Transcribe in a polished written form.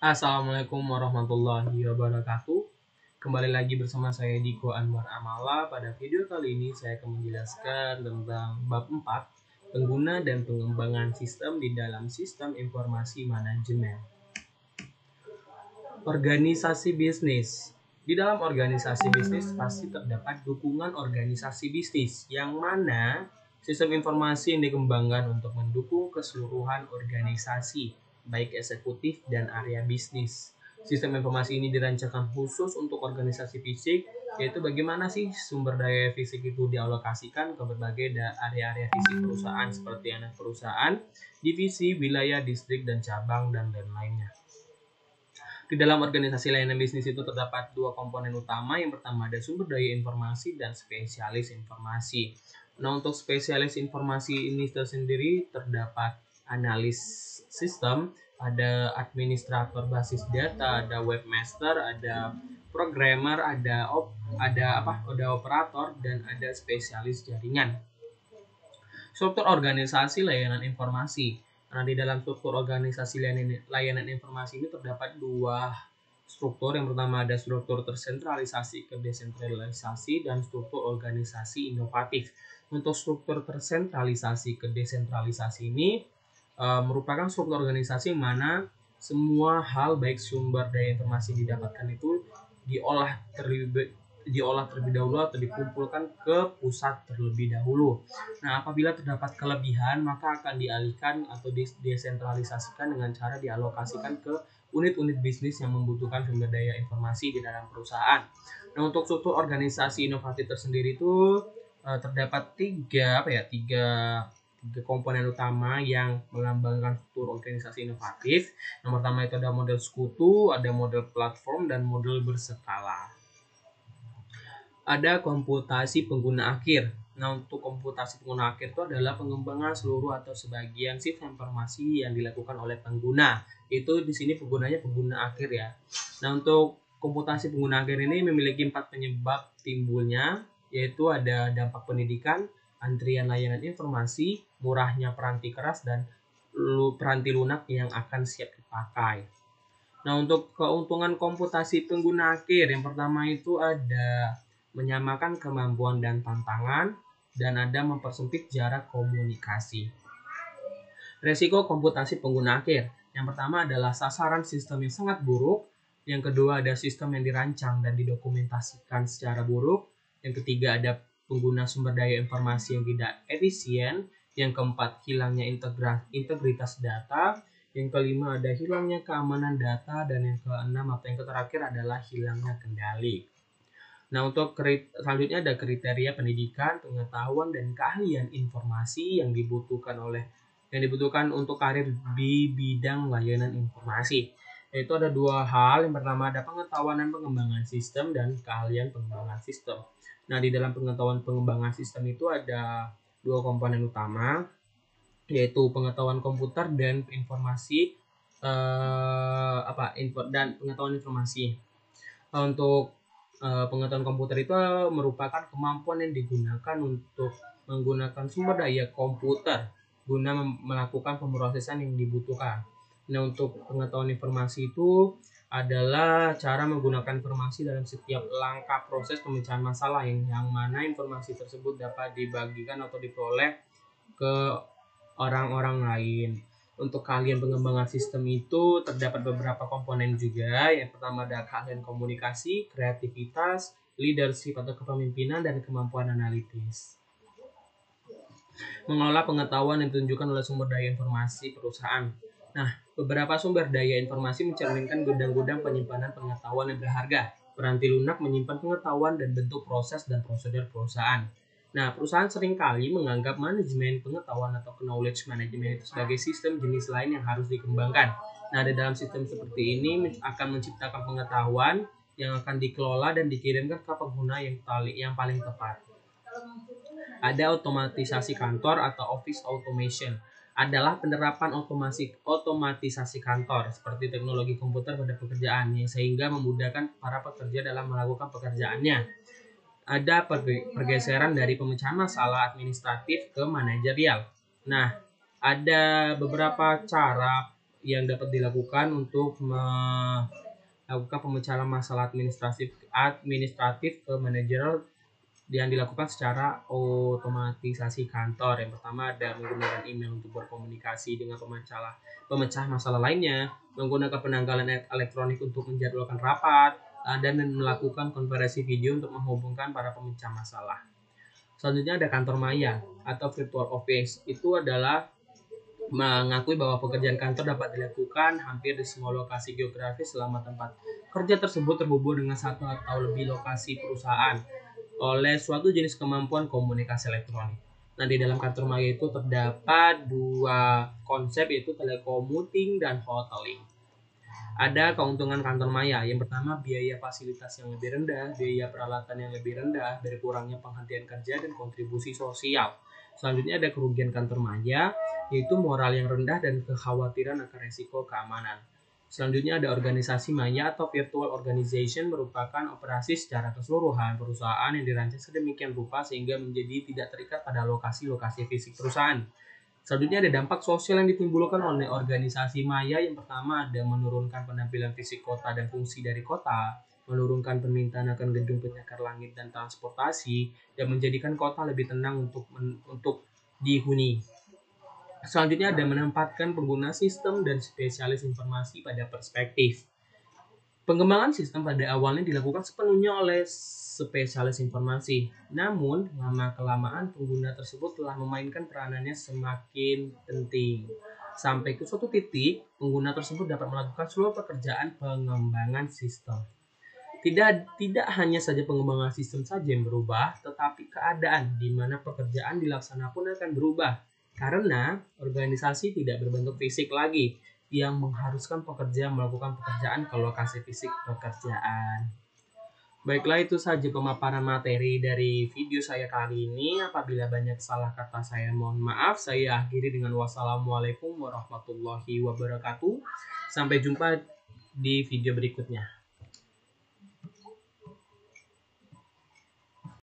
Assalamualaikum warahmatullahi wabarakatuh. Kembali lagi bersama saya Diko Anwar Amala. Pada video kali ini saya akan menjelaskan tentang bab 4, pengguna dan pengembangan sistem di dalam sistem informasi manajemen. Organisasi bisnis. Di dalam organisasi bisnis pasti terdapat dukungan organisasi bisnis, yang mana sistem informasi yang dikembangkan untuk mendukung keseluruhan organisasi, baik eksekutif dan area bisnis. Sistem informasi ini dirancangkan khusus untuk organisasi fisik, yaitu bagaimana sih sumber daya fisik itu dialokasikan ke berbagai area-area fisik perusahaan seperti anak perusahaan, divisi, wilayah, distrik, dan cabang, dan lain-lainnya. Di dalam organisasi layanan bisnis itu terdapat dua komponen utama. Yang pertama ada sumber daya informasi dan spesialis informasi. Nah, untuk spesialis informasi ini tersendiri terdapat analis sistem, ada administrator basis data, ada webmaster, ada programmer, ada operator, dan ada spesialis jaringan. Struktur organisasi layanan informasi. Nah, di dalam struktur organisasi layanan informasi ini terdapat dua struktur. Yang pertama ada struktur tersentralisasi ke desentralisasi dan struktur organisasi inovatif. Untuk struktur tersentralisasi ke desentralisasi ini merupakan struktur organisasi yang mana semua hal baik sumber daya informasi didapatkan itu diolah terlebih dahulu atau dikumpulkan ke pusat terlebih dahulu. Nah, apabila terdapat kelebihan, maka akan dialihkan atau desentralisasikan dengan cara dialokasikan ke unit-unit bisnis yang membutuhkan sumber daya informasi di dalam perusahaan. Nah, untuk struktur organisasi inovatif tersendiri itu terdapat tiga komponen utama yang melambangkan struktur organisasi inovatif. Yang pertama itu ada model sekutu, ada model platform, dan model berskala. Ada komputasi pengguna akhir. Nah, untuk komputasi pengguna akhir itu adalah pengembangan seluruh atau sebagian sistem informasi yang dilakukan oleh pengguna. Itu di sini penggunanya pengguna akhir ya. Nah, untuk komputasi pengguna akhir ini memiliki 4 penyebab timbulnya, yaitu ada dampak pendidikan, antrian layanan informasi, murahnya peranti keras, dan peranti lunak yang akan siap dipakai. Nah, untuk keuntungan komputasi pengguna akhir, yang pertama itu ada menyamakan kemampuan dan tantangan, dan ada mempersempit jarak komunikasi. Resiko komputasi pengguna akhir. Yang pertama adalah sasaran sistem yang sangat buruk. Yang kedua ada sistem yang dirancang dan didokumentasikan secara buruk. Yang ketiga ada pengguna sumber daya informasi yang tidak efisien. Yang keempat hilangnya integritas data. Yang kelima ada hilangnya keamanan data. Dan yang keenam atau yang terakhir adalah hilangnya kendali. Nah, untuk selanjutnya ada kriteria pendidikan, pengetahuan, dan keahlian informasi yang dibutuhkan untuk karir di bidang layanan informasi. Yaitu ada dua hal. Yang pertama ada pengetahuan dan pengembangan sistem dan keahlian pengembangan sistem. Nah, di dalam pengetahuan pengembangan sistem itu ada dua komponen utama, yaitu pengetahuan komputer dan informasi dan pengetahuan informasi. Untuk pengetahuan komputer itu merupakan kemampuan yang digunakan untuk menggunakan sumber daya komputer guna melakukan pemrosesan yang dibutuhkan. Nah, untuk pengetahuan informasi itu adalah cara menggunakan informasi dalam setiap langkah proses pemecahan masalah yang mana informasi tersebut dapat dibagikan atau diperoleh ke orang-orang lain. Untuk keahlian pengembangan sistem itu terdapat beberapa komponen juga. Yang pertama ada keahlian komunikasi, kreativitas, leadership atau kepemimpinan, dan kemampuan analitis. Mengelola pengetahuan yang ditunjukkan oleh sumber daya informasi perusahaan. Nah, beberapa sumber daya informasi mencerminkan gudang-gudang penyimpanan pengetahuan yang berharga. Peranti lunak menyimpan pengetahuan dan bentuk proses dan prosedur perusahaan. Nah, perusahaan seringkali menganggap manajemen pengetahuan atau knowledge management itu sebagai sistem jenis lain yang harus dikembangkan. Nah, di dalam sistem seperti ini akan menciptakan pengetahuan yang akan dikelola dan dikirimkan ke pengguna yang paling tepat. Ada otomatisasi kantor atau office automation. Adalah penerapan otomatisasi kantor seperti teknologi komputer pada pekerjaan, sehingga memudahkan para pekerja dalam melakukan pekerjaannya. Ada pergeseran dari pemecahan masalah administratif ke manajerial. Nah, ada beberapa cara yang dapat dilakukan untuk melakukan pemecahan masalah administratif ke manajer yang dilakukan secara otomatisasi kantor. Yang pertama ada menggunakan email untuk berkomunikasi dengan pemecah masalah lainnya, menggunakan penanggalan elektronik untuk menjadwalkan rapat, dan melakukan konferensi video untuk menghubungkan para pemecah masalah. Selanjutnya ada kantor maya atau virtual office. Itu adalah mengakui bahwa pekerjaan kantor dapat dilakukan hampir di semua lokasi geografis selama tempat kerja tersebut terhubung dengan satu atau lebih lokasi perusahaan oleh suatu jenis kemampuan komunikasi elektronik. Nah, di dalam kantor maya itu terdapat dua konsep, yaitu telecommuting dan hoteling. Ada keuntungan kantor maya. Yang pertama, biaya fasilitas yang lebih rendah, biaya peralatan yang lebih rendah, berkurangnya penghentian kerja, dan kontribusi sosial. Selanjutnya ada kerugian kantor maya, yaitu moral yang rendah dan kekhawatiran akan resiko keamanan. Selanjutnya ada organisasi maya atau virtual organization, merupakan operasi secara keseluruhan perusahaan yang dirancang sedemikian rupa sehingga menjadi tidak terikat pada lokasi-lokasi fisik perusahaan. Selanjutnya ada dampak sosial yang ditimbulkan oleh organisasi maya. Yang pertama ada menurunkan penampilan fisik kota dan fungsi dari kota, menurunkan permintaan akan gedung penyakar langit dan transportasi, dan menjadikan kota lebih tenang untuk dihuni. Selanjutnya ada menempatkan pengguna sistem dan spesialis informasi pada perspektif. Pengembangan sistem pada awalnya dilakukan sepenuhnya oleh spesialis informasi. Namun, lama-kelamaan pengguna tersebut telah memainkan peranannya semakin penting. Sampai ke suatu titik, pengguna tersebut dapat melakukan seluruh pekerjaan pengembangan sistem. Tidak hanya saja pengembangan sistem saja yang berubah, tetapi keadaan di mana pekerjaan dilaksanakan pun akan berubah. Karena organisasi tidak berbentuk fisik lagi, yang mengharuskan pekerja melakukan pekerjaan ke lokasi fisik pekerjaan. Baiklah, itu saja pemaparan materi dari video saya kali ini. Apabila banyak salah kata saya mohon maaf. Saya akhiri dengan wassalamualaikum warahmatullahi wabarakatuh. Sampai jumpa di video berikutnya.